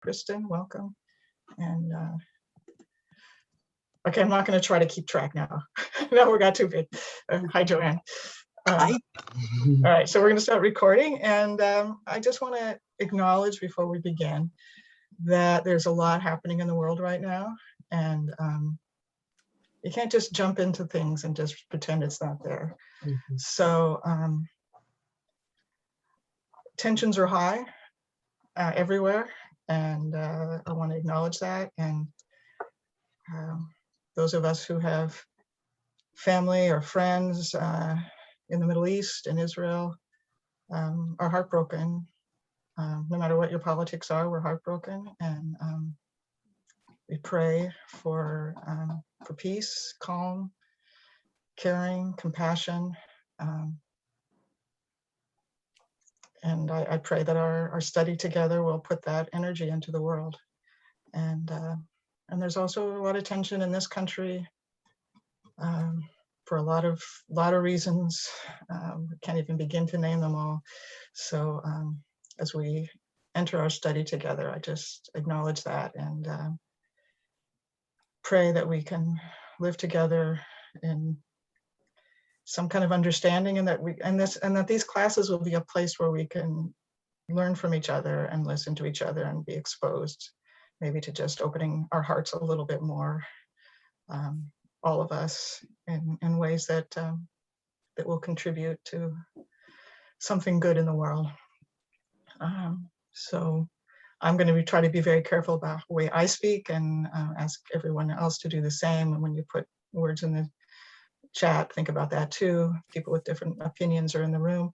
Kristen, welcome. And okay, I'm not going to try to keep track now. No, we got too big. Hi, Joanne. Hi. All right, so we're going to start recording. And I just want to acknowledge before we begin that there's a lot happening in the world right now. And you can't just jump into things and just pretend it's not there. Mhm. So tensions are high everywhere. And I want to acknowledge that. And those of us who have family or friends in the Middle East and Israel are heartbroken. No matter what your politics are, we're heartbroken, and we pray for peace, calm, caring, compassion, and I pray that our study together will put that energy into the world. And there's also a lot of tension in this country for a lot of reasons. Can't even begin to name them all. So as we enter our study together, I just acknowledge that and pray that we can live together in some kind of understanding, and that these classes will be a place where we can learn from each other and listen to each other and be exposed, maybe to just opening our hearts a little bit more, all of us, in ways that will contribute to something good in the world. So I'm going to try to be very careful about the way I speak, and ask everyone else to do the same. And when you put words in the chat, think about that too. People with different opinions are in the room.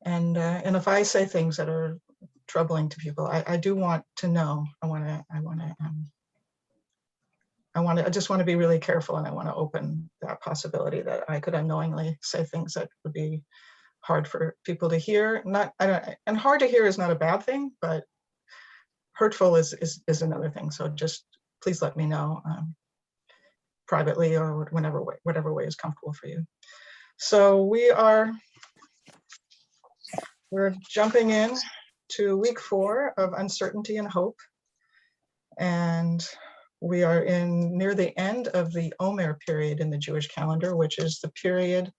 And if I say things that are troubling to people, I do want to know. I just want to be really careful, and I want to open that possibility that I could unknowingly say things that would be hard for people to hear. And hard to hear is not a bad thing, but hurtful is another thing. So just please let me know privately or whatever way is comfortable for you. So we're jumping in to week 4 of uncertainty and hope, and we are near the end of the Omer period in the Jewish calendar, which is the period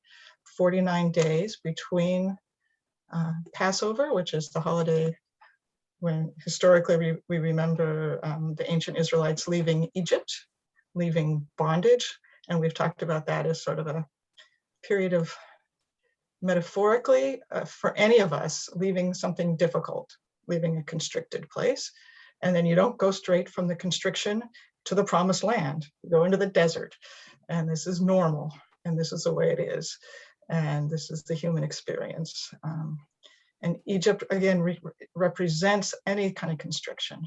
49 days between Passover, which is the holiday when historically we remember the ancient Israelites leaving Egypt, leaving bondage. And we've talked about that as sort of a period of, metaphorically, for any of us, leaving something difficult, leaving a constricted place. And then you don't go straight from the constriction to the promised land. You go into the desert, and this is normal, and this is the way it is, and this is the human experience. And Egypt, again, represents any kind of constriction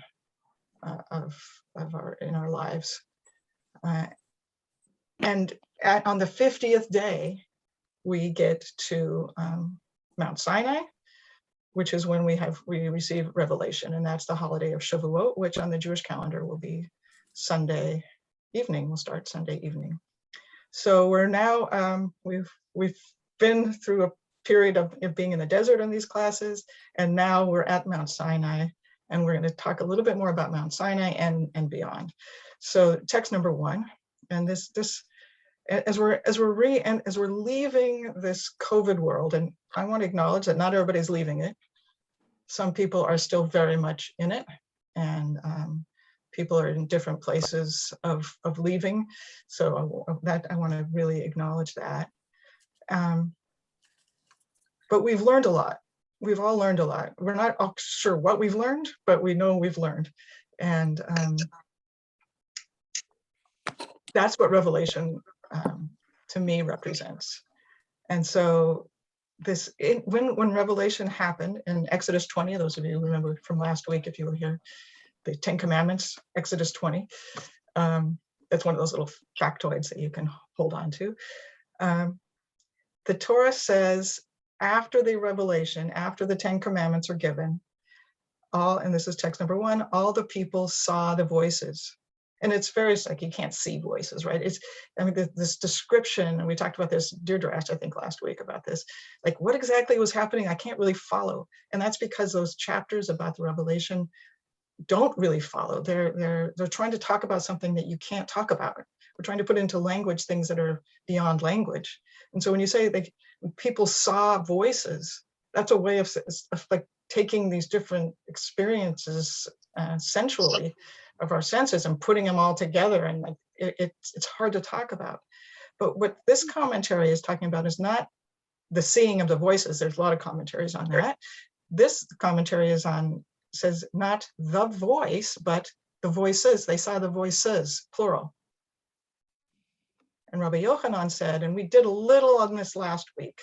in our lives. And on the 50th day, we get to Mount Sinai, which is when we receive revelation, and that's the holiday of Shavuot, which on the Jewish calendar will be Sunday evening. We'll start Sunday evening. So we're now we've been through a period of being in the desert in these classes, and now we're at Mount Sinai, and we're going to talk a little bit more about Mount Sinai and beyond. So text number 1, and this as we're leaving this COVID world, and I want to acknowledge that not everybody's leaving it. Some people are still very much in it, and people are in different places of leaving. So that I want to really acknowledge that. But we've learned a lot. We've all learned a lot. We're not all sure what we've learned, but we know we've learned. And that's what Revelation to me represents. And so when Revelation happened in Exodus 20, those of you who remember from last week, if you were here, the 10 Commandments, Exodus 20, that's one of those little factoids that you can hold on to. The Torah says, after the revelation, after the 10 Commandments are given, and this is text number 1, all the people saw the voices. And it's very, like, you can't see voices, right? This description, and we talked about this, Deirdre asked, I think, last week about this, like, what exactly was happening? I can't really follow. And that's because those chapters about the revelation don't really follow. They're trying to talk about something that you can't talk about. We're trying to put into language things that are beyond language. And so when you say people saw voices, that's a way of like taking these different experiences sensually of our senses and putting them all together, and like it's hard to talk about. But what this commentary is talking about is not the seeing of the voices. There's a lot of commentaries on that. This commentary says not the voice, but the voices. They saw the voices, plural. And Rabbi Yochanan said, and we did a little on this last week,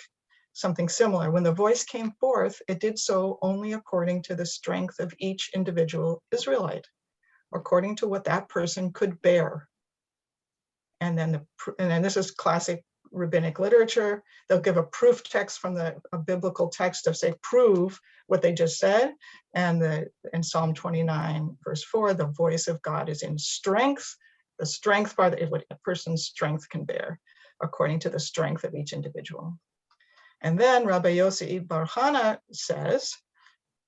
something similar. When the voice came forth, it did so only according to the strength of each individual Israelite, according to what that person could bear. And then this is classic rabbinic literature. They'll give a proof text from a biblical text of, say, prove what they just said. And in Psalm 29, verse 4, the voice of God is in strength. The strength part is what a person's strength can bear, according to the strength of each individual. And then Rabbi Yossi Bar Chana says,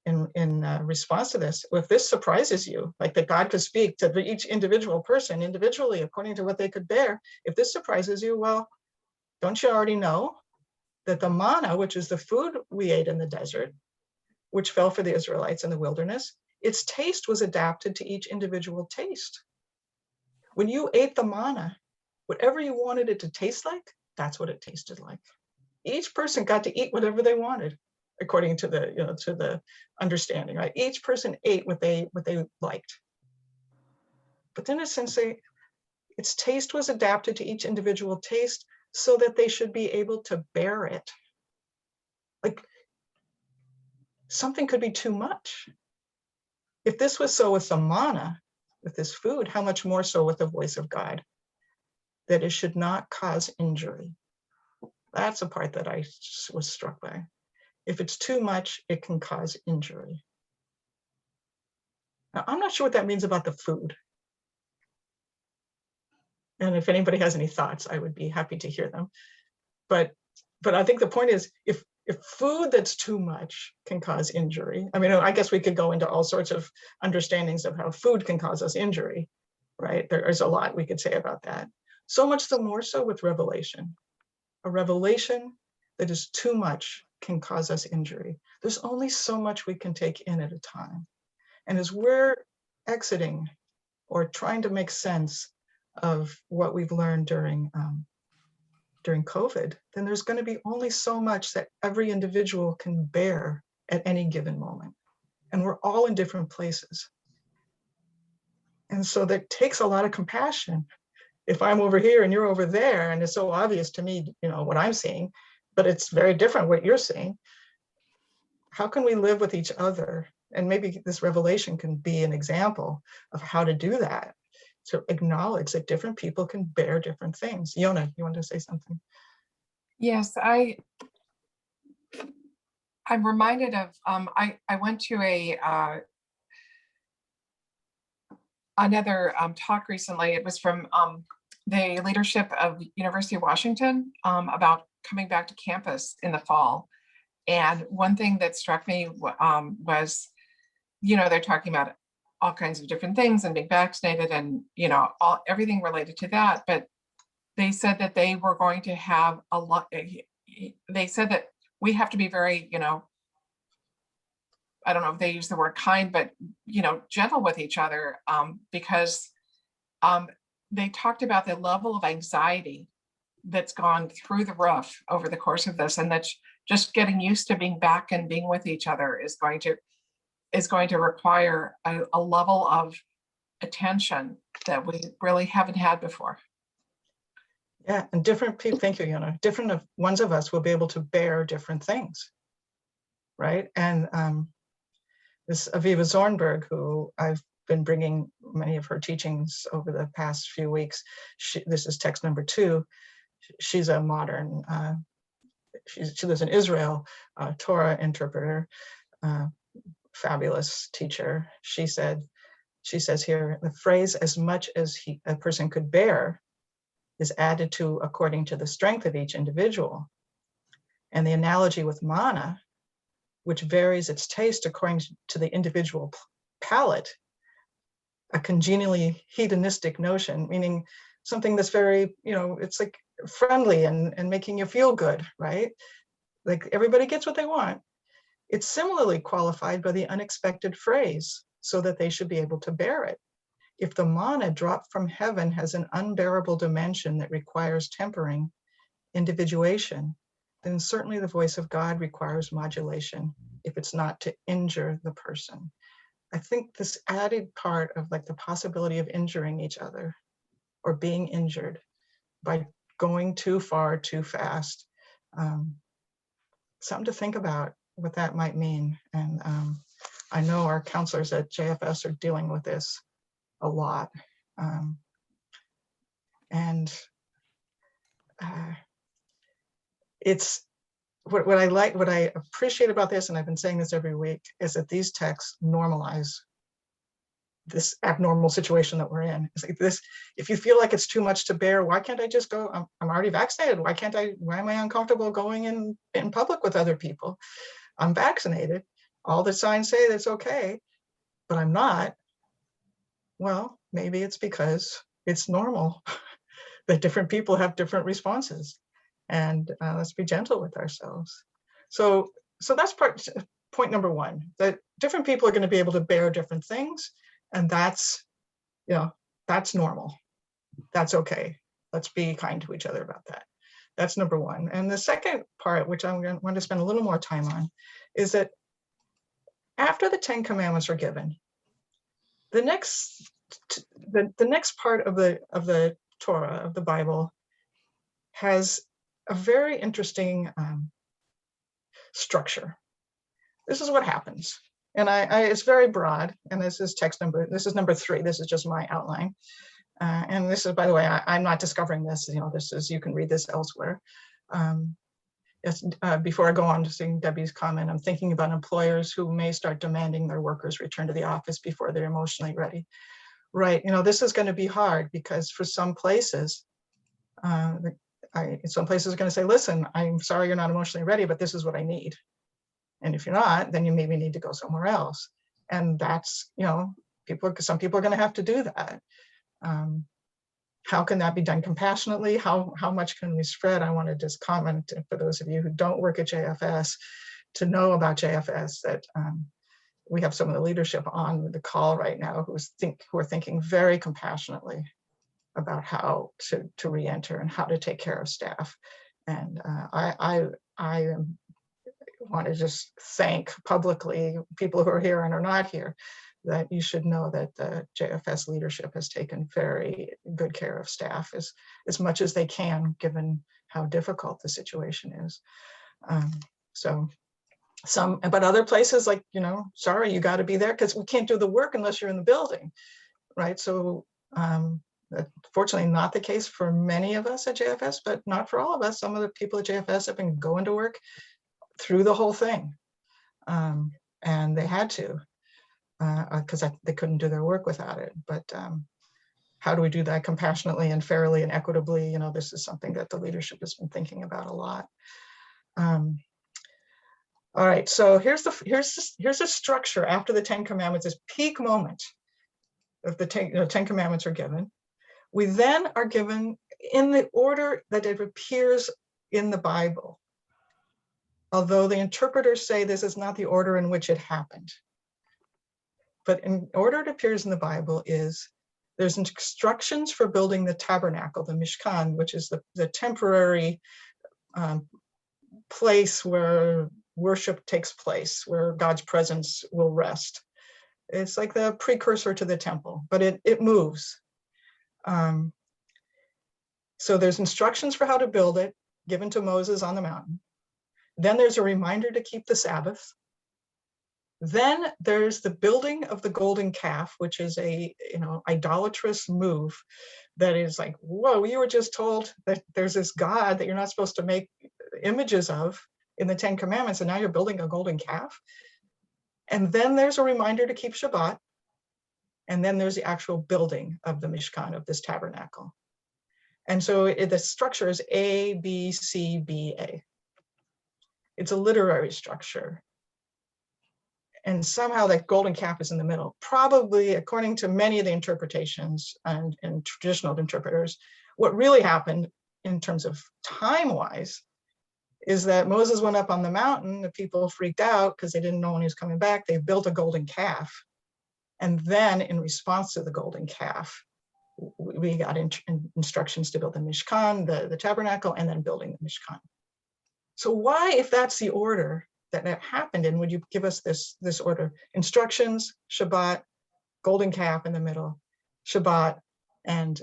in response to this, if this surprises you, like that God could speak to each individual person individually according to what they could bear, if this surprises you, well, don't you already know that the manna, which is the food we ate in the desert, which fell for the Israelites in the wilderness, its taste was adapted to each individual taste. When you ate the manna, whatever you wanted it to taste like, that's what it tasted like. Each person got to eat whatever they wanted, according to the understanding, right? Each person ate what they liked. But then it says its taste was adapted to each individual taste so that they should be able to bear it. Like, something could be too much. If this was so with the manna, with this food, how much more so with the voice of God, that it should not cause injury. That's the part that I was struck by. If it's too much, it can cause injury. Now, I'm not sure what that means about the food. And if anybody has any thoughts, I would be happy to hear them. But I think the point is, if food that's too much can cause injury, I mean, I guess we could go into all sorts of understandings of how food can cause us injury, right? There's a lot we could say about that. So much the more so with revelation. A revelation that is too much can cause us injury. There's only so much we can take in at a time. And as we're exiting or trying to make sense of what we've learned during COVID, then there's going to be only so much that every individual can bear at any given moment. And we're all in different places. And so that takes a lot of compassion. If I'm over here and you're over there, and it's so obvious to me, what I'm seeing, but it's very different what you're seeing, how can we live with each other? And maybe this revelation can be an example of how to do that, to acknowledge that different people can bear different things. Yona, you want to say something? Yes, I'm reminded of, I went to another talk recently. It was from the leadership of University of Washington about coming back to campus in the fall. And one thing that struck me was, they're talking about all kinds of different things and being vaccinated and, everything related to that. But they said that they were going to have a lot. They said that we have to be very, I don't know if they use the word kind, but, gentle with each other because they talked about the level of anxiety that's gone through the roof over the course of this, and that's just getting used to being back and being with each other is going to require a level of attention that we really haven't had before. Yeah, and different people, thank you, Yona, different ones of us will be able to bear different things, right? And this Aviva Zornberg, who I've been bringing many of her teachings over the past few weeks, this is text number 2. She's a modern, she lives in Israel, Torah interpreter, fabulous teacher. She says here, the phrase "as much as a person could bear" is added to according to the strength of each individual. And the analogy with manna, which varies its taste according to the individual palate, a congenially hedonistic notion, meaning something that's very, it's like friendly and making you feel good, right? Like everybody gets what they want. It's similarly qualified by the unexpected phrase, so that they should be able to bear it. If the manna dropped from heaven has an unbearable dimension that requires tempering, individuation, then certainly the voice of God requires modulation, if it's not to injure the person. I think this added part of like the possibility of injuring each other or being injured by going too far, too fast, something to think about what that might mean. And I know our counselors at JFS are dealing with this a lot. It's what I like, what I appreciate about this, and I've been saying this every week, is that these texts normalize this abnormal situation that we're in. It's like this, if you feel like it's too much to bear, why can't I just go? I'm already vaccinated. Why am I uncomfortable going in public with other people? I'm vaccinated. All the signs say that's okay, but I'm not. Well, maybe it's because it's normal that different people have different responses, and let's be gentle with ourselves. So that's point number one, that different people are going to be able to bear different things, and that's normal. That's okay. Let's be kind to each other about that. That's number one. And the second part, which I'm going to spend a little more time on, is that after the 10 Commandments are given, the next part of the Torah, of the Bible, has a very interesting structure. This is what happens. And it's very broad, and this is number 3. This is just my outline. And this is, by the way, I'm not discovering this, you can read this elsewhere. Before I go on to seeing Debbie's comment, I'm thinking about employers who may start demanding their workers return to the office before they're emotionally ready. Right, this is going to be hard, because for some places, some places are going to say, listen, I'm sorry you're not emotionally ready, but this is what I need. And if you're not, then you maybe need to go somewhere else. And that's, some people are going to have to do that. How can that be done compassionately? How much can we spread? I want to just comment, for those of you who don't work at JFS, to know about JFS, that we have some of the leadership on the call right now who are thinking very compassionately about how to re-enter and how to take care of staff. And I want to just thank publicly people who are here and are not here, that you should know that the JFS leadership has taken very good care of staff as much as they can, given how difficult the situation is. But other places, like, sorry, you got to be there, because we can't do the work unless you're in the building, right? So fortunately not the case for many of us at JFS, but not for all of us. Some of the people at JFS have been going to work through the whole thing, and they had to, because they couldn't do their work without it. But how do we do that compassionately and fairly and equitably? This is something that the leadership has been thinking about a lot. All right, so here's the structure after the 10 Commandments, this peak moment of the 10 Commandments are given. We then are given in the order that it appears in the Bible, although the interpreters say this is not the order in which it happened. But in order it appears in the Bible there's instructions for building the tabernacle, the Mishkan, which is the temporary place where worship takes place, where God's presence will rest. It's like the precursor to the temple, but it moves. So there's instructions for how to build it, given to Moses on the mountain. Then there's a reminder to keep the Sabbath. Then there's the building of the golden calf, which is a idolatrous move that is like, whoa, you were just told that there's this God that you're not supposed to make images of in the 10 Commandments, and now you're building a golden calf. And then there's a reminder to keep Shabbat. And then there's the actual building of the Mishkan, of this tabernacle. And so the structure is A, B, C, B, A. It's a literary structure. And somehow that golden calf is in the middle. Probably, according to many of the interpretations and traditional interpreters, what really happened in terms of time-wise is that Moses went up on the mountain, the people freaked out because they didn't know when he was coming back. They built a golden calf. And then in response to the golden calf, we got instructions to build the Mishkan, the tabernacle, and then building the Mishkan. So why, if that's the order that happened in, would you give us this order? Instructions, Shabbat, golden calf in the middle, Shabbat, and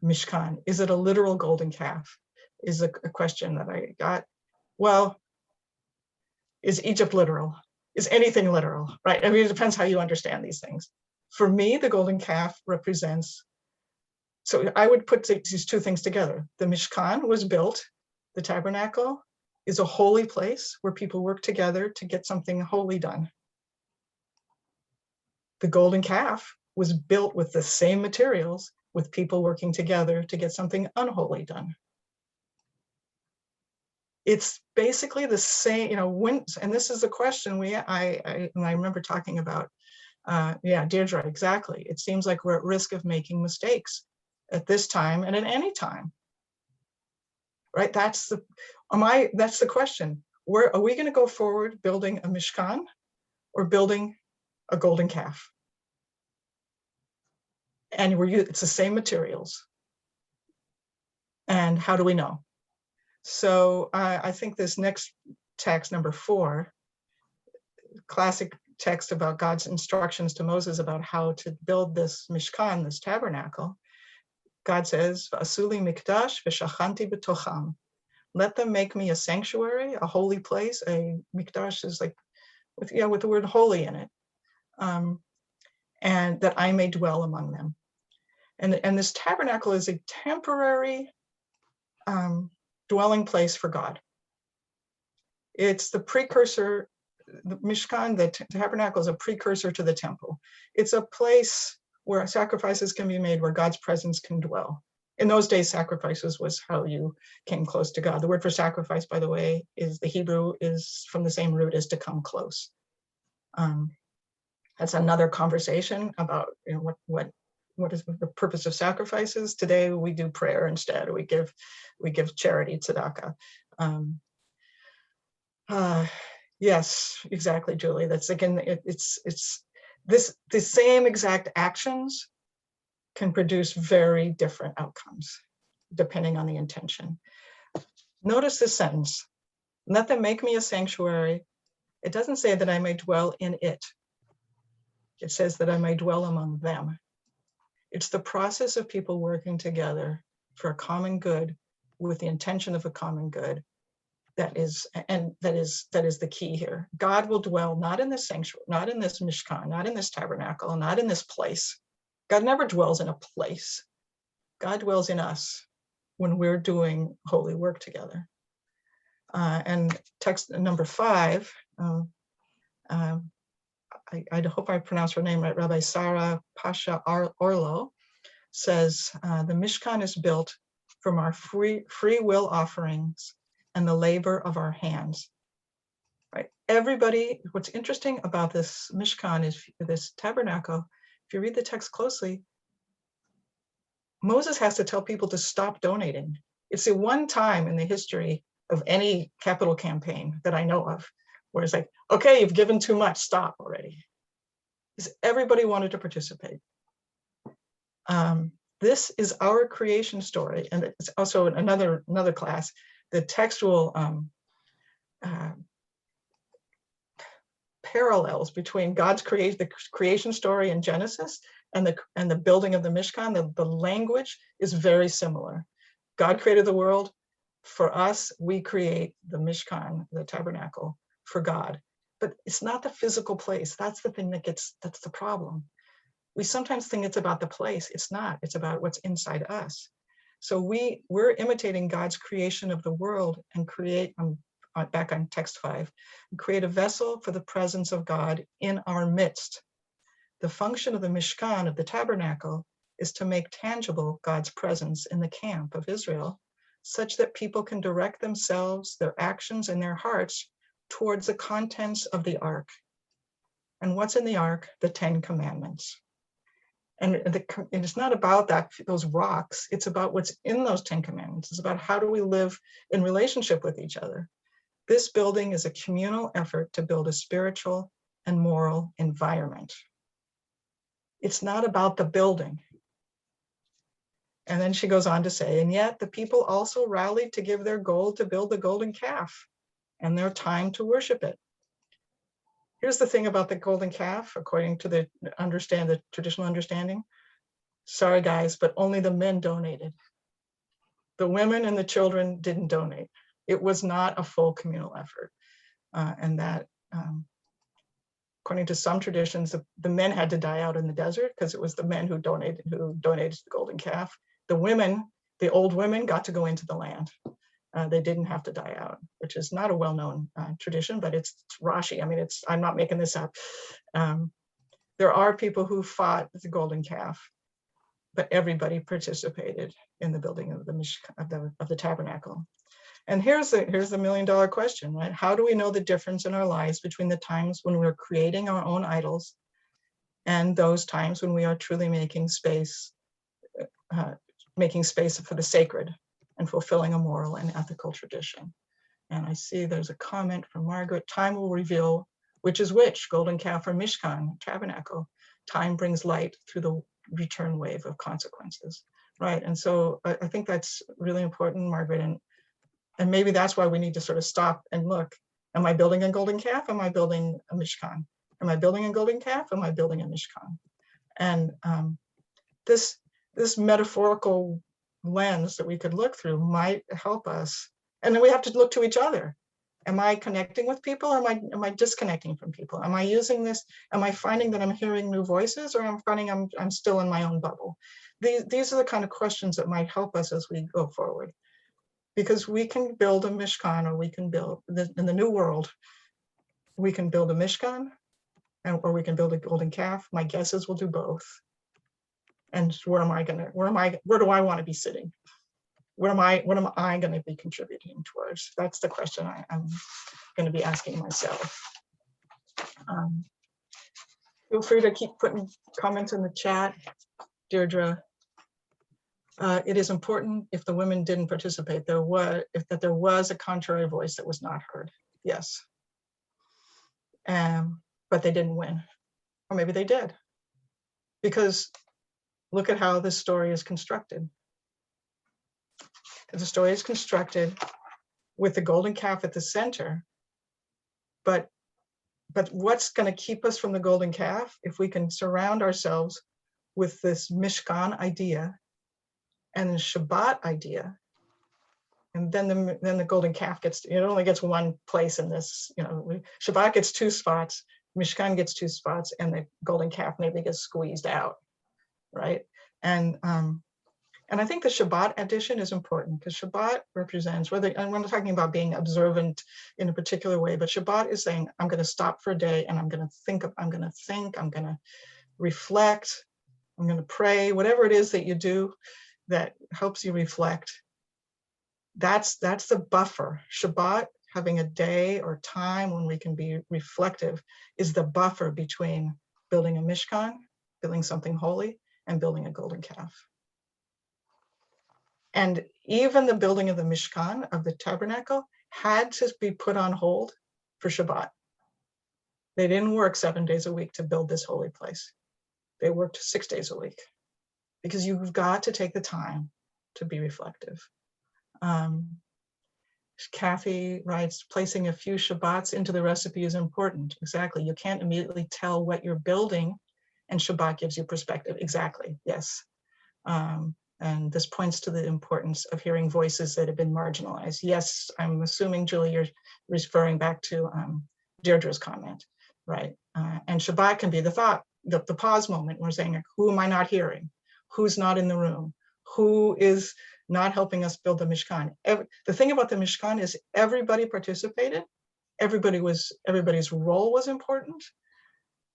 Mishkan. Is it a literal golden calf? Is a question that I got. Well, is Egypt literal? Is anything literal, right? I mean, it depends how you understand these things. For me, the golden calf represents, so I would put these two things together. The Mishkan was built, the tabernacle is a holy place where people work together to get something holy done. The golden calf was built with the same materials, with people working together to get something unholy done. It's basically the same, and this is a question I remember talking about, Deirdre, exactly. It seems like we're at risk of making mistakes at this time and at any time, right? That's the question. Where are we going to go forward building a Mishkan or building a golden calf? And it's the same materials. And how do we know? So I think this next text, number 4, classic text about God's instructions to Moses about how to build this Mishkan, this tabernacle. God says, "V'asuli mikdash v'shachanti b'tocham." Let them make me a sanctuary, a holy place. A mikdash is like, with the word holy in it, and that I may dwell among them. And this tabernacle is a temporary dwelling place for God. It's the precursor, the Mishkan, the tabernacle is a precursor to the temple. It's a place where sacrifices can be made, where God's presence can dwell. In those days, sacrifices was how you came close to God. The word for sacrifice, by the way, the Hebrew is from the same root as to come close. That's another conversation about what is the purpose of sacrifices. Today we do prayer instead. We give charity, tzedakah. Yes, exactly, Julie. That's again, the same exact actions can produce very different outcomes depending on the intention. Notice this sentence: "Let them make me a sanctuary." It doesn't say that I may dwell in it. It says that I may dwell among them. It's the process of people working together for a common good with the intention of a common good that is the key here. God will dwell not in this sanctuary, not in this Mishkan, not in this tabernacle, not in this place. God never dwells in a place. God dwells in us when we're doing holy work together. And text number 5, I hope I pronounced her name right, Rabbi Sarah Pasha Orlo, says, the Mishkan is built from our free will offerings and the labor of our hands. Right? Everybody, what's interesting about this Mishkan is this tabernacle, if you read the text closely, Moses has to tell people to stop donating. It's the one time in the history of any capital campaign that I know of where it's like, okay, you've given too much, stop already. Because everybody wanted to participate. This is our creation story, and it's also another class. The textual parallels between God's the creation story in Genesis and the building of the Mishkan. The language is very similar. God created the world. For us, we create the Mishkan, the tabernacle, for God. But it's not the physical place. That's the thing that's the problem. We sometimes think it's about the place. It's not. It's about what's inside us. So we're imitating God's creation of the world and create, back on text 5, create a vessel for the presence of God in our midst. The function of the Mishkan, of the tabernacle, is to make tangible God's presence in the camp of Israel, such that people can direct themselves, their actions, and their hearts towards the contents of the ark And what's in the ark? The 10 commandments. And it's not about those rocks. It's about what's in those 10 commandments. It's about how do we live in relationship with each other. This building is a communal effort to build a spiritual and moral environment. It's not about the building. And then she goes on to say, and yet the people also rallied to give their gold to build the golden calf and their time to worship it. Here's the thing about the golden calf, according to the traditional understanding. Sorry guys, but only the men donated. The women and the children didn't donate. It was not a full communal effort. And that, according to some traditions, the men had to die out in the desert because it was the men who donated the golden calf. The women, the old women, got to go into the land. They didn't have to die out, which is not a well-known tradition, but it's Rashi. I mean, I'm not making this up. There are people who fought the golden calf, but everybody participated in the building of the Mishkan, of the tabernacle. And here's the million-dollar question, right? How do we know the difference in our lives between the times when we're creating our own idols and those times when we are truly making space for the sacred and fulfilling a moral and ethical tradition? And I see there's a comment from Margaret. Time will reveal which is which, golden calf or Mishkan, tabernacle. Time brings light through the return wave of consequences, right? And so I think that's really important, Margaret. And maybe that's why we need to sort of stop and look. Am I building a golden calf? Am I building a Mishkan? Am I building a golden calf? Am I building a Mishkan? And this metaphorical lens that we could look through might help us. And then we have to look to each other. Am I connecting with people, or am I disconnecting from people? Am I using this? Am I finding that I'm hearing new voices, or I'm finding I'm still in my own bubble? These are the kind of questions that might help us as we go forward. Because we can build a Mishkan, or we can build, in the new world, we can build a Mishkan, or we can build a golden calf. My guess is we'll do both. And where do I want to be sitting? What am I going to be contributing towards? That's the question I'm going to be asking myself. Feel free to keep putting comments in the chat, Deirdre. It is important if the women didn't participate, that there was a contrary voice that was not heard. Yes. But they didn't win. Or maybe they did. Because look at how this story is constructed. The story is constructed with the golden calf at the center. But what's going to keep us from the golden calf? If we can surround ourselves with this Mishkan idea and the Shabbat idea, and then the golden calf it only gets one place in this. Shabbat gets 2 spots, Mishkan gets 2 spots, and the golden calf maybe gets squeezed out, right? And I think the Shabbat addition is important, because Shabbat represents, and we're not talking about being observant in a particular way, but Shabbat is saying, I'm going to stop for a day and I'm going to think, I'm going to reflect, I'm going to pray, whatever it is that you do that helps you reflect. That's the buffer. Shabbat, having a day or time when we can be reflective, is the buffer between building a Mishkan, building something holy, and building a golden calf. And even the building of the Mishkan, of the tabernacle, had to be put on hold for Shabbat. They didn't work 7 days a week to build this holy place. They worked 6 days a week, because you've got to take the time to be reflective. Kathy writes, placing a few Shabbats into the recipe is important. Exactly. You can't immediately tell what you're building, and Shabbat gives you perspective. Exactly. Yes. And this points to the importance of hearing voices that have been marginalized. Yes, I'm assuming, Julie, you're referring back to Deirdre's comment, right? And Shabbat can be the thought, the pause moment. We're saying, who am I not hearing? Who's not in the room? Who is not helping us build the Mishkan? The thing about the Mishkan is everybody participated. Everybody's role was important.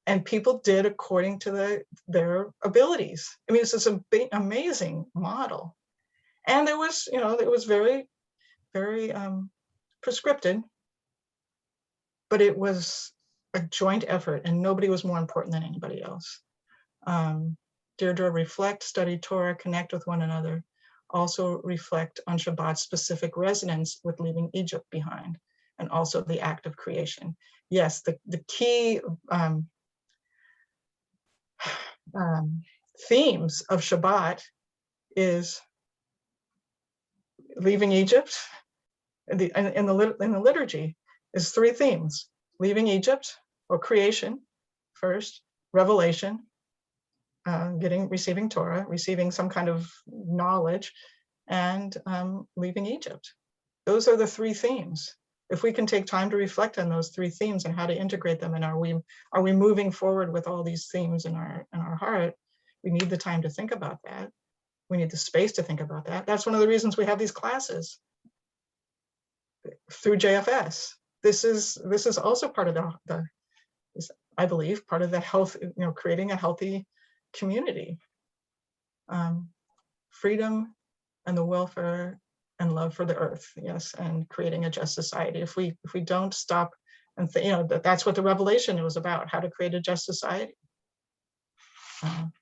And people did according to their abilities. I mean, it's just an amazing model. And it was very, very prescripted, but it was a joint effort, and nobody was more important than anybody else. Deirdre, reflect, study Torah, connect with one another. Also reflect on Shabbat's specific resonance with leaving Egypt behind, and also the act of creation. Yes, the key themes of Shabbat is leaving Egypt. In the liturgy is three themes: leaving Egypt, or creation first, revelation, receiving Torah, receiving some kind of knowledge, and leaving Egypt. Those are the three themes. If we can take time to reflect on those three themes and how to integrate them, and are we moving forward with all these themes in our heart, we need the time to think about that. We need the space to think about that. That's one of the reasons we have these classes through JFS. This is also part of the I believe, part of the health, creating a healthy community. Freedom and the welfare and love for the earth, yes, and creating a just society. If we don't stop and that's what the revelation was about, how to create a just society.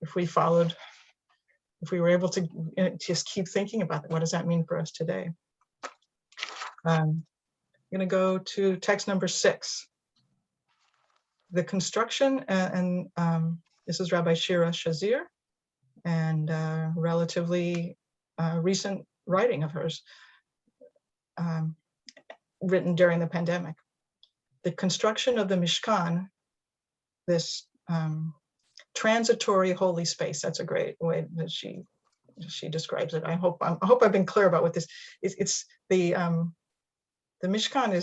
If we were able to just keep thinking about it, what does that mean for us today? I'm going to go to text number 6. The construction, and this is Rabbi Shira Shazir, and relatively recent writing of hers, written during the pandemic. The construction of the Mishkan, this transitory holy space, that's a great way that she describes it. I hope I've been clear about what this is. It's the Mishkan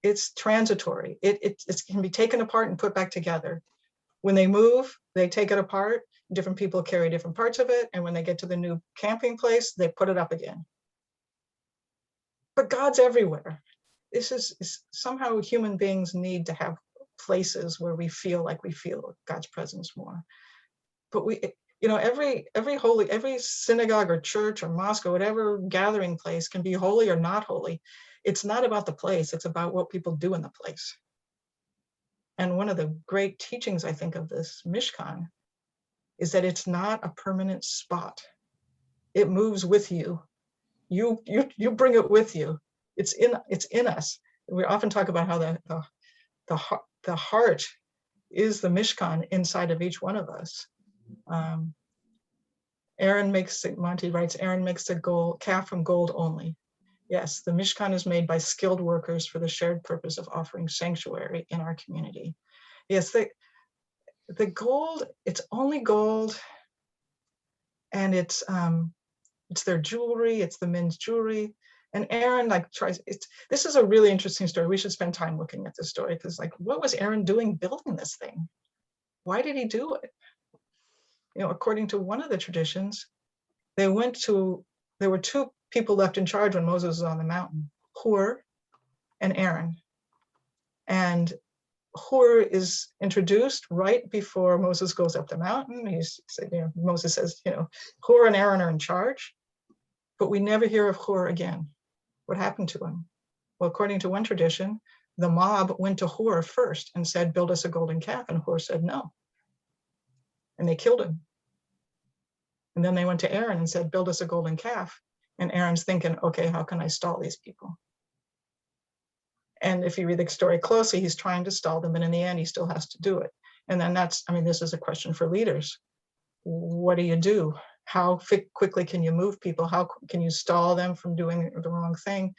it's transitory. It can be taken apart and put back together. When they move, they take it apart. Different people carry different parts of it. And when they get to the new camping place, they put it up again. But God's everywhere. This is somehow human beings need to have places where we feel God's presence more. But every synagogue or church or mosque or whatever gathering place can be holy or not holy. It's not about the place, it's about what people do in the place. And one of the great teachings, I think, of this Mishkan is that it's not a permanent spot. It moves with you. You bring it with you. It's in us. We often talk about how the heart is the Mishkan inside of each one of us. Monty writes, Aaron makes the calf from gold only. Yes, the Mishkan is made by skilled workers for the shared purpose of offering sanctuary in our community. Yes, the gold, it's only gold, and it's their jewelry, it's the men's jewelry. And Aaron this is a really interesting story. We should spend time looking at this story, because what was Aaron doing building this thing? Why did he do it? According to one of the traditions, there were 2 people left in charge when Moses was on the mountain, Hur and Aaron. And Hur is introduced right before Moses goes up the mountain. Moses says, Hur and Aaron are in charge, but we never hear of Hur again. What happened to him? Well, according to one tradition, the mob went to Hur first and said, build us a golden calf. And Hur said no. And they killed him. And then they went to Aaron and said, build us a golden calf. And Aaron's thinking, okay, how can I stall these people? And if you read the story closely, he's trying to stall them, and in the end, he still has to do it. And then this is a question for leaders. What do you do? How quickly can you move people? How can you stall them from doing the wrong thing?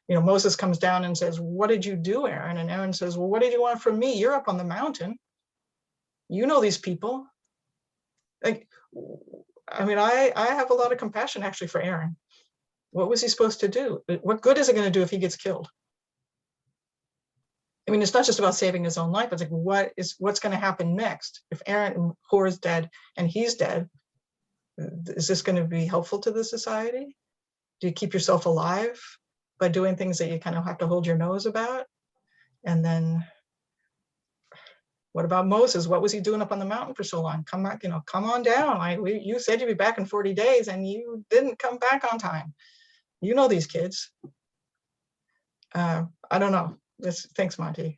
Moses comes down and says, what did you do, Aaron? And Aaron says, well, what did you want from me? You're up on the mountain. You know these people. I have a lot of compassion actually for Aaron. What was he supposed to do? What good is it going to do if he gets killed? It's not just about saving his own life. It's what's going to happen next? If Hur is dead and he's dead, is this going to be helpful to the society? Do you keep yourself alive by doing things that you kind of have to hold your nose about? And then what about Moses? What was he doing up on the mountain for so long? Come on down. You said you'd be back in 40 days and you didn't come back on time. You know these kids. I don't know. Thanks, Monty.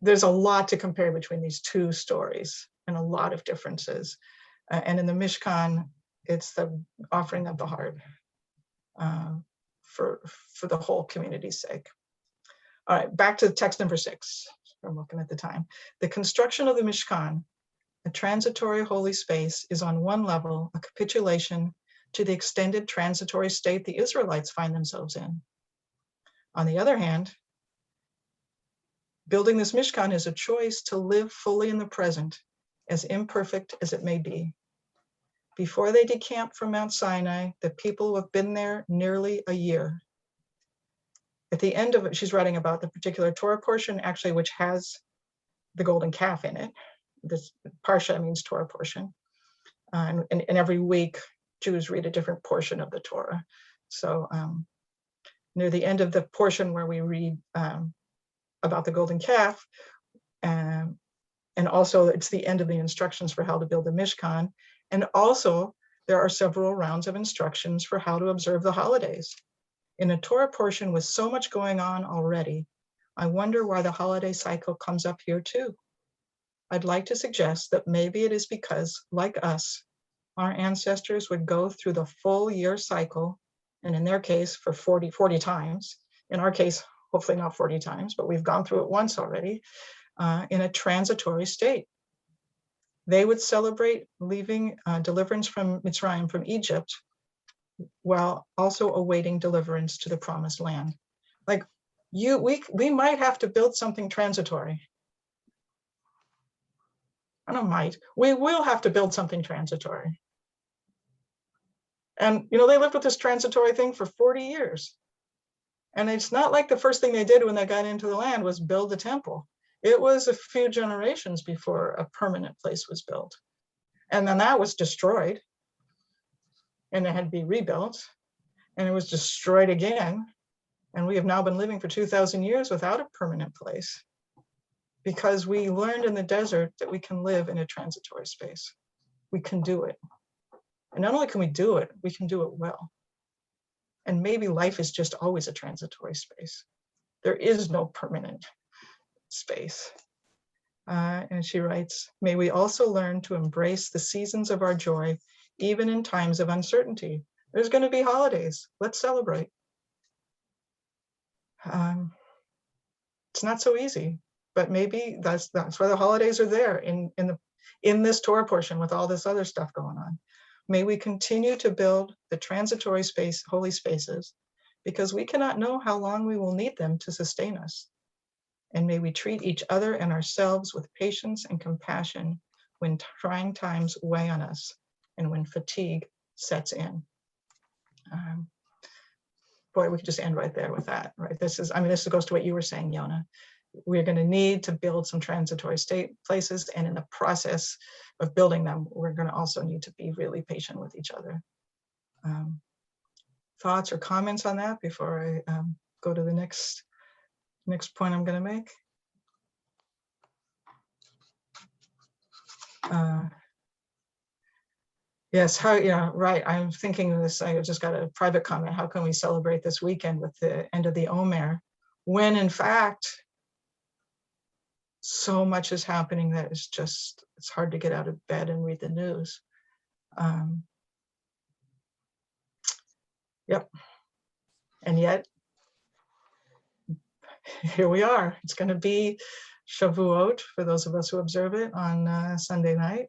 There's a lot to compare between these two stories and a lot of differences. And in the Mishkan, it's the offering of the heart for the whole community's sake. All right, back to text number 6. I'm looking at the time. The construction of the Mishkan, a transitory holy space, is on one level a capitulation to the extended transitory state the Israelites find themselves in. On the other hand, building this Mishkan is a choice to live fully in the present, as imperfect as it may be. Before they decamp from Mount Sinai, the people have been there nearly a year. At the end of it, she's writing about the particular Torah portion, actually, which has the golden calf in it. This parsha means Torah portion. And every week, Jews read a different portion of the Torah. So near the end of the portion where we read about the golden calf, and also it's the end of the instructions for how to build the Mishkan. And also there are several rounds of instructions for how to observe the holidays. In a Torah portion with so much going on already, I wonder why the holiday cycle comes up here too. I'd like to suggest that maybe it is because, like us, our ancestors would go through the full year cycle, and in their case for 40 times. In our case, hopefully not 40 times, but we've gone through it once already, in a transitory state. They would celebrate leaving deliverance from Mitzrayim, from Egypt, while also awaiting deliverance to the promised land. Like we might have to build something transitory. I don't might, we will have to build something transitory. And they lived with this transitory thing for 40 years. And it's not like the first thing they did when they got into the land was build a temple. It was a few generations before a permanent place was built. And then that was destroyed. And it had to be rebuilt. And it was destroyed again. And we have now been living for 2,000 years without a permanent place, because we learned in the desert that we can live in a transitory space. We can do it. And not only can we do it, we can do it well. And maybe life is just always a transitory space. There is no permanent space. And she writes, may we also learn to embrace the seasons of our joy, even in times of uncertainty. There's going to be holidays. Let's celebrate. It's not so easy, but maybe that's why the holidays are there in this Torah portion with all this other stuff going on. May we continue to build the transitory space, holy spaces, because we cannot know how long we will need them to sustain us. And may we treat each other and ourselves with patience and compassion when trying times weigh on us and when fatigue sets in. Boy, we could just end right there with that, right? This goes to what you were saying, Yona. We're going to need to build some transitory state places, and in the process of building them, we're going to also need to be really patient with each other. Thoughts or comments on that before I go to the next point I'm going to make? Yes, right. I'm thinking of this. I just got a private comment. How can we celebrate this weekend with the end of the Omer, when in fact, so much is happening that it's hard to get out of bed and read the news. Yep. And yet, here we are. It's going to be Shavuot for those of us who observe it on Sunday night.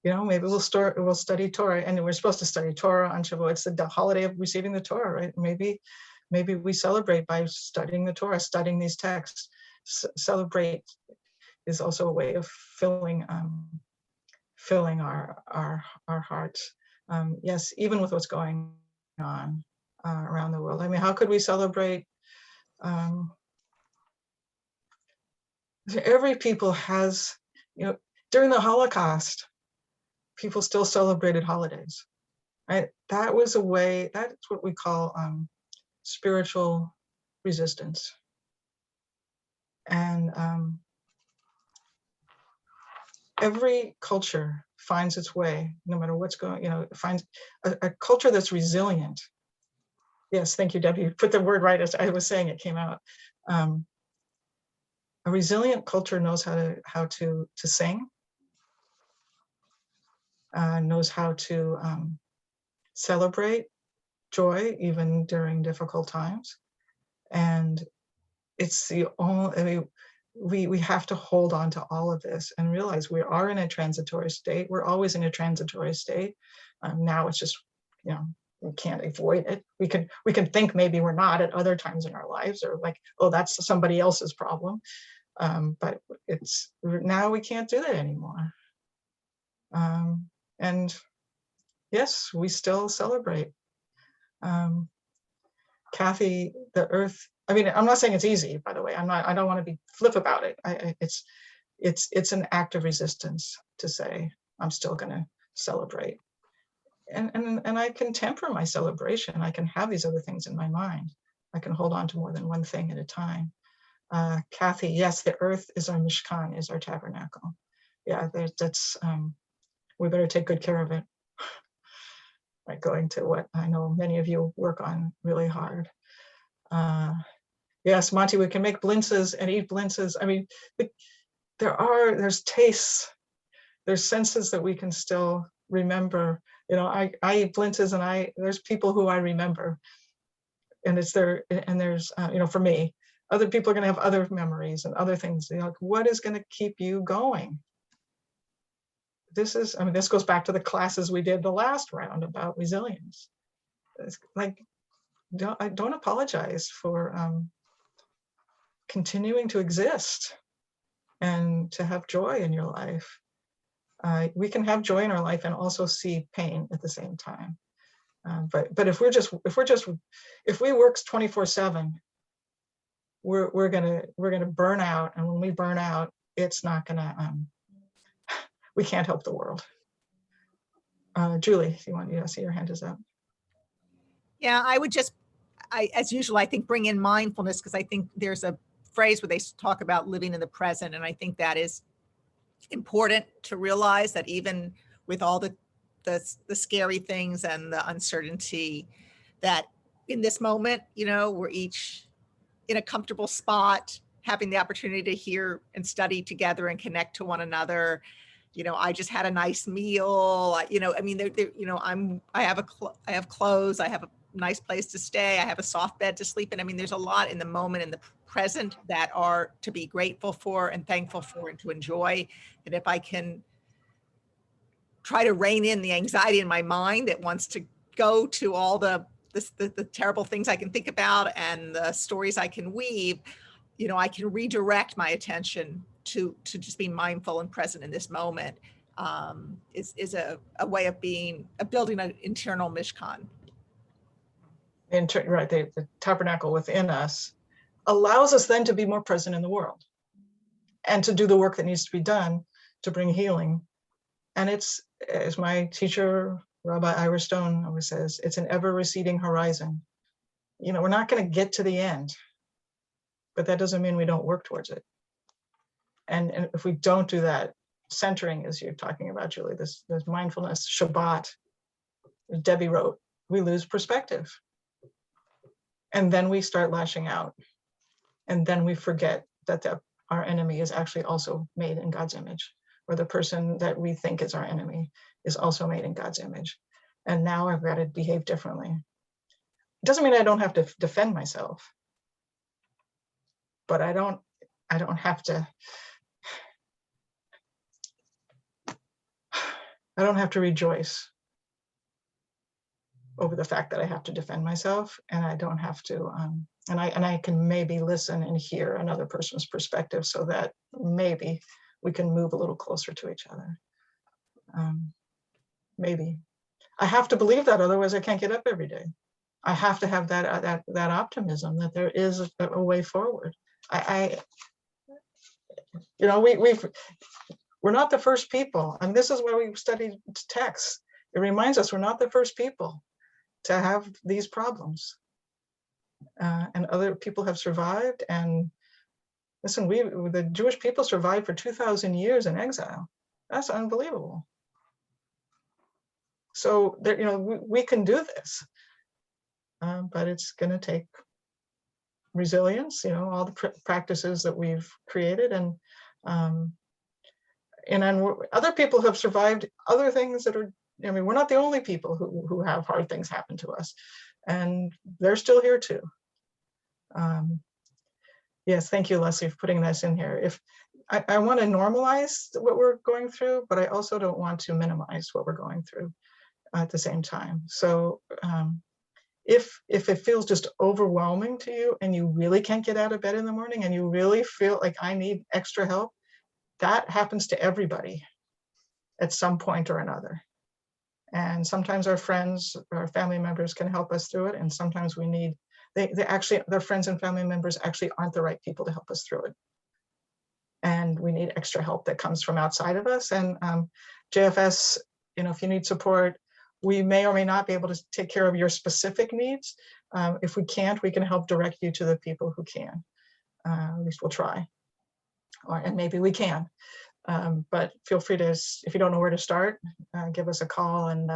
Maybe we'll study Torah, and we're supposed to study Torah on Shavuot. It's the holiday of receiving the Torah, right? Maybe we celebrate by studying the Torah, studying these texts. Celebrate is also a way of filling our hearts. Yes, even with what's going on around the world. I mean, how could we celebrate? Every people has, during the Holocaust, people still celebrated holidays, right? That was a way, that's what we call spiritual resistance. And every culture finds its way, no matter what's going, finds a culture that's resilient. Yes, thank you, Debbie. You put the word right as I was saying it came out. A resilient culture knows how to sing, knows how to celebrate joy even during difficult times. And it's the only, I mean, we have to hold on to all of this and realize we are in a transitory state. We're always in a transitory state. Now it's just, you know, we can't avoid it. We can think maybe we're not at other times in our lives, or like, oh, that's somebody else's problem. But it's now we can't do that anymore. And yes, we still celebrate. Kathy, the earth, I mean, I'm not saying it's easy, by the way. I don't want to be flip about it. It's an act of resistance to say, I'm still gonna celebrate. And I can temper my celebration. I can have these other things in my mind. I can hold on to more than one thing at a time. Kathy, yes, the earth is our Mishkan, is our tabernacle. Yeah, that's, we better take good care of it. Right, going to what I know many of you work on really hard. Yes, Monty, we can make blintzes and eat blintzes. I mean, there's tastes, there's senses that we can still remember. You know, I eat blintzes and there's people who I remember. And it's there, and there's, you know, for me, other people are gonna have other memories and other things. You know, like, what is gonna keep you going? This is, I mean, this goes back to the classes we did the last round about resilience. It's like, don't apologize for continuing to exist and to have joy in your life. We can have joy in our life and also see pain at the same time. But if we work 24/7, we're gonna burn out, and when we burn out, it's not gonna. We can't help the world. Julie, if you want, I see your hand is up. Yeah, I would just, as usual, I think bring in mindfulness, because I think there's a phrase where they talk about living in the present. And I think that is important to realize, that even with all the scary things and the uncertainty, that in this moment, you know, we're each in a comfortable spot, having the opportunity to hear and study together and connect to one another. You know, I just had a nice meal, you know, I mean, you know, I have clothes, I have a nice place to stay, I have a soft bed to sleep in. I mean, there's a lot in the moment, in the present, that are to be grateful for and thankful for and to enjoy. And if I can try to rein in the anxiety in my mind that wants to go to all the terrible things I can think about and the stories I can weave, you know, I can redirect my attention to just be mindful and present in this moment, is a way of building an internal Mishkan. Right, the tabernacle within us allows us then to be more present in the world and to do the work that needs to be done to bring healing. And it's, as my teacher, Rabbi Ira Stone, always says, it's an ever receding horizon. You know, we're not going to get to the end, but that doesn't mean we don't work towards it. And if we don't do that, centering, as you're talking about, Julie, this mindfulness, Shabbat, Debbie wrote, we lose perspective. And then we start lashing out. And then we forget that our enemy is actually also made in God's image, or the person that we think is our enemy is also made in God's image. And now I've got to behave differently. It doesn't mean I don't have to defend myself, but I don't have to rejoice over the fact that I have to defend myself, and I don't have to, and I can maybe listen and hear another person's perspective, so that maybe we can move a little closer to each other. Maybe. I have to believe that, otherwise I can't get up every day. I have to have that optimism that there is a way forward. You know, we're not the first people, and this is why we study texts. It reminds us we're not the first people to have these problems, and other people have survived. And listen, the Jewish people survived for 2,000 years in exile. That's unbelievable. So there, you know, we can do this, but it's going to take resilience, all the practices that we've created, and then other people have survived other things that are, we're not the only people who have hard things happen to us, and they're still here too. Yes, thank you, Leslie, for putting this in here. If I want to normalize what we're going through, but I also don't want to minimize what we're going through at the same time. So if it feels just overwhelming to you and you really can't get out of bed in the morning and you really feel like I need extra help, that happens to everybody at some point or another. And sometimes our friends or family members can help us through it. And sometimes we need, their friends and family members actually aren't the right people to help us through it. And we need extra help that comes from outside of us. And JFS, if you need support, we may or may not be able to take care of your specific needs. If we can't, we can help direct you to the people who can. At least we'll try. And maybe we can. But feel free to, if you don't know where to start, give us a call, and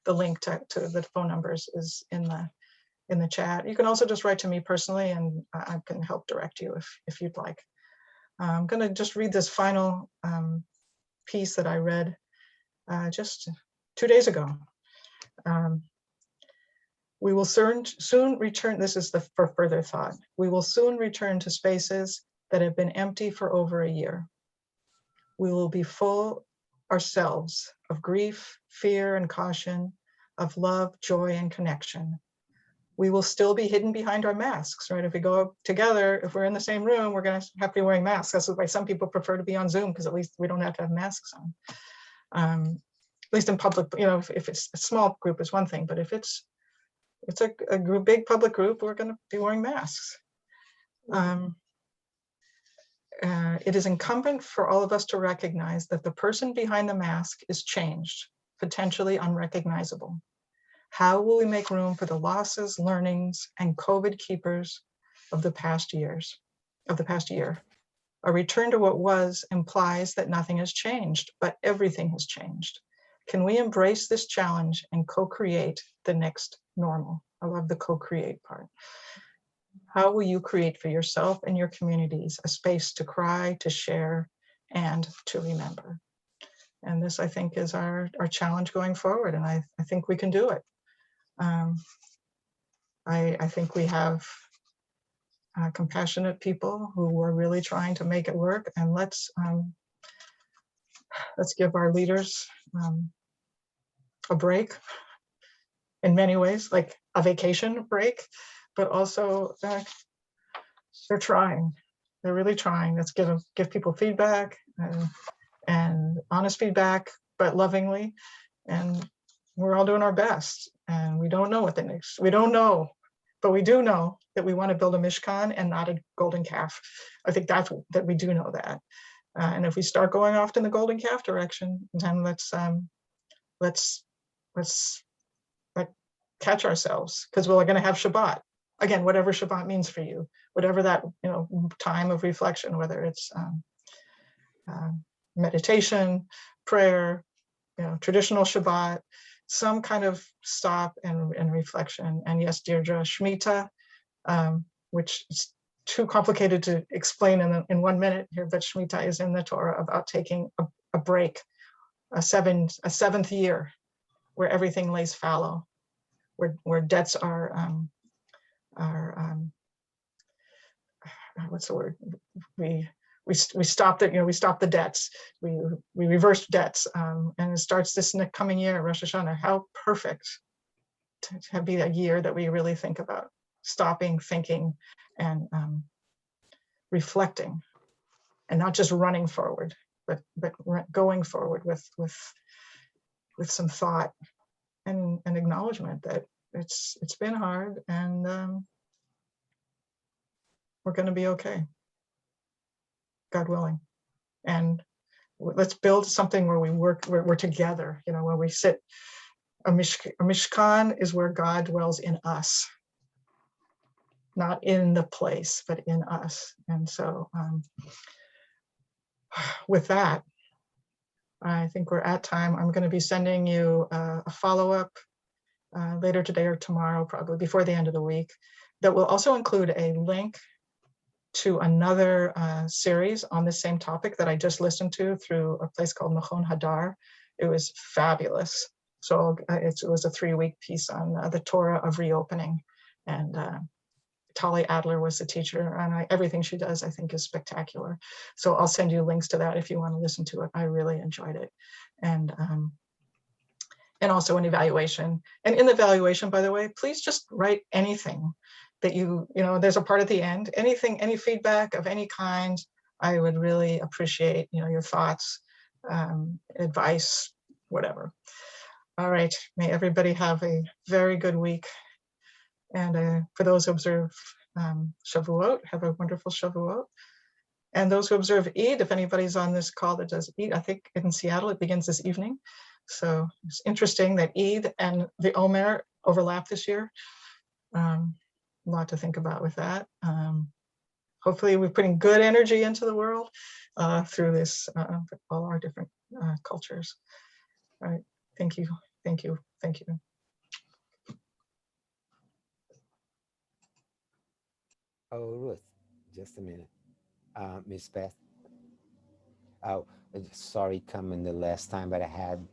the link to the phone numbers is in the chat. You can also just write to me personally, and I can help direct you if you'd like. I'm going to just read this final piece that I read just 2 days ago. We will soon return, this is for further thought. We will soon return to spaces that have been empty for over a year. We will be full ourselves of grief, fear, and caution, of love, joy, and connection. We will still be hidden behind our masks, right? If we go together, if we're in the same room, we're going to have to be wearing masks. That's why some people prefer to be on Zoom, because at least we don't have to have masks on. At least in public, if it's a small group is one thing, but if it's a group, big public group, we're going to be wearing masks. It is incumbent for all of us to recognize that the person behind the mask is changed, potentially unrecognizable. How will we make room for the losses, learnings, and COVID keepers of the past year? A return to what was implies that nothing has changed, but everything has changed. Can we embrace this challenge and co-create the next normal? I love the co-create part. How will you create for yourself and your communities a space to cry, to share, and to remember? And this, I think, is our challenge going forward, and I think we can do it. I think we have compassionate people who are really trying to make it work, and let's give our leaders a break in many ways, like a vacation break, but also they're trying. They're really trying. Let's give people feedback and honest feedback, but lovingly. And we're all doing our best. And we don't know what the next, we don't know, but we do know that we want to build a Mishkan and not a golden calf. I think that we do know that. And if we start going off in the golden calf direction, then let's like catch ourselves, because we're going to have Shabbat. Again, whatever Shabbat means for you, whatever that time of reflection, whether it's meditation, prayer, traditional Shabbat, some kind of stop and reflection. And yes, Deirdre, Shemitah, which is too complicated to explain in 1 minute here, but Shemitah is in the Torah about taking a break, a seventh year where everything lays fallow, where debts are what's the word? We stopped it. We stopped the debts. We reversed debts, and it starts this coming year, Rosh Hashanah. How perfect to be a year that we really think about stopping, thinking, and reflecting, and not just running forward, but going forward with some thought and acknowledgement that it's been hard, and we're going to be okay, God willing. And let's build something where we work, where we're together, where we sit. A Mishkan is where God dwells in us, not in the place, but in us. And so with that, I think we're at time. I'm going to be sending you a follow-up later today or tomorrow, probably before the end of the week, that will also include a link to another series on the same topic that I just listened to through a place called Machon Hadar. It was fabulous. So it was a 3-week piece on the Torah of reopening. And Tali Adler was the teacher, and everything she does, I think, is spectacular. So I'll send you links to that if you want to listen to it. I really enjoyed it. And also an evaluation. And in the evaluation, by the way, please just write anything that there's a part at the end, anything, any feedback of any kind. I would really appreciate, your thoughts, advice, whatever. All right, may everybody have a very good week. And for those who observe Shavuot, have a wonderful Shavuot. And those who observe Eid, if anybody's on this call that does Eid, I think in Seattle, it begins this evening. So it's interesting that Eid and the Omer overlap this year. A lot to think about with that. Hopefully we're putting good energy into the world through this, all our different cultures. All right, thank you, thank you, thank you. Oh, Ruth, just a minute. Miss Beth. Oh, sorry, coming the last time, but I had